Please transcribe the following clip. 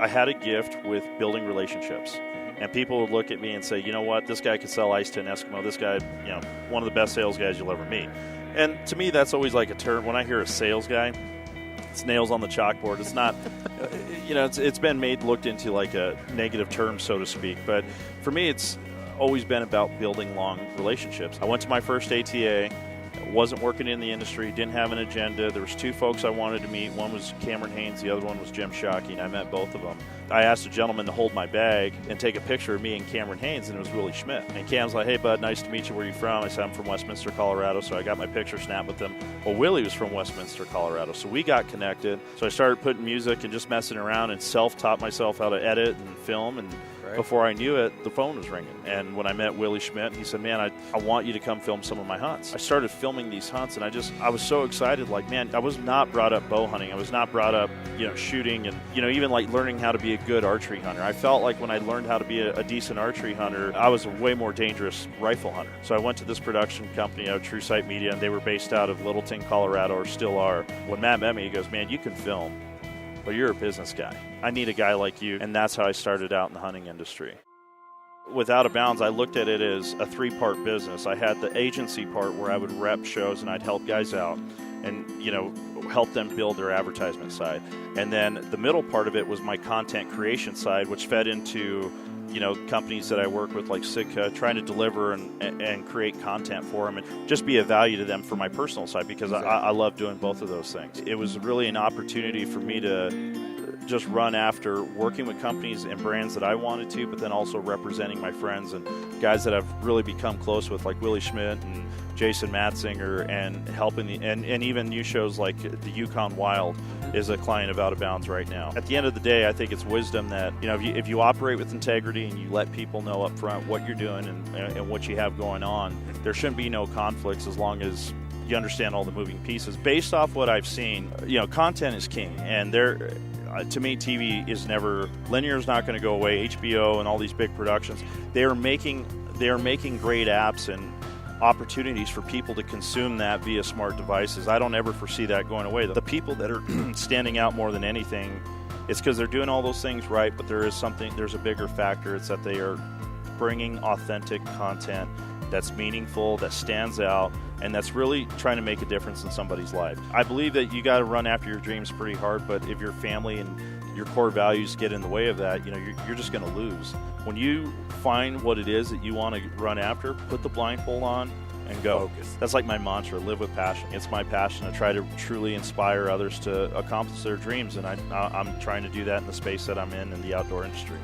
I had a gift with building relationships. And people would look at me and say, you know what, this guy could sell ice to an Eskimo. This guy, one of the best sales guys you'll ever meet. And to me, that's always like a term. When I hear a sales guy, it's nails on the chalkboard. It's not, it's been looked into like a negative term, so to speak. But for me, it's always been about building long relationships. I went to my first ATA. Wasn't working in the industry, didn't have an agenda. There was two folks I wanted to meet. One was Cameron Haynes, the other one was Jim Shockey, and I met both of them. I asked a gentleman to hold my bag and take a picture of me and Cameron Haynes, and it was Willie Schmidt. And Cam's like, hey, bud, nice to meet you. Where are you from? I said, I'm from Westminster, Colorado, so I got my picture snapped with him. Well, Willie was from Westminster, Colorado, so we got connected. So I started putting music and just messing around and self-taught myself how to edit and film, and before I knew it, the phone was ringing. And when I met Willie Schmidt, he said, man, I want you to come film some of my hunts. I started filming these hunts, and I was so excited. Like, man, I was not brought up bow hunting. I was not brought up, shooting and, even like learning how to be a good archery hunter. I felt like when I learned how to be a decent archery hunter, I was a way more dangerous rifle hunter. So I went to this production company, True Sight Media, and they were based out of Littleton, Colorado, or still are. When Matt met me, he goes, man, you can film, but you're a business guy. I need a guy like you, and that's how I started out in the hunting industry. With Outta Bounds, I looked at it as a three-part business. I had the agency part where I would rep shows and I'd help guys out and, help them build their advertisement side. And then the middle part of it was my content creation side, which fed into, companies that I work with like Sitka, trying to deliver and create content for them and just be a value to them for my personal side, because I love doing both of those things. It was really an opportunity for me to just run after working with companies and brands that I wanted to, but then also representing my friends and guys that I've really become close with, like Willie Schmidt and Jason Matzinger, and helping and even new shows like the Yukon Wild is a client of Outta Bounds right now. At the end of the day, I think it's wisdom that, if you operate with integrity and you let people know up front what you're doing and what you have going on, there shouldn't be no conflicts as long as you understand all the moving pieces. Based off what I've seen, content is king, and to me, TV is never linear. Is not going to go away. HBO and all these big productions, they are making great apps and opportunities for people to consume that via smart devices. I don't ever foresee that going away. The people that are standing out more than anything, it's because they're doing all those things right, but there's a bigger factor. It's that they are bringing authentic content that's meaningful, that stands out, and that's really trying to make a difference in somebody's life. I believe that you got to run after your dreams pretty hard, but if your family and your core values get in the way of that, you're just going to lose. When you find what it is that you want to run after, put the blindfold on and go. Focus. That's like my mantra, live with passion. It's my passion to try to truly inspire others to accomplish their dreams, and I'm trying to do that in the space that I'm in the outdoor industry.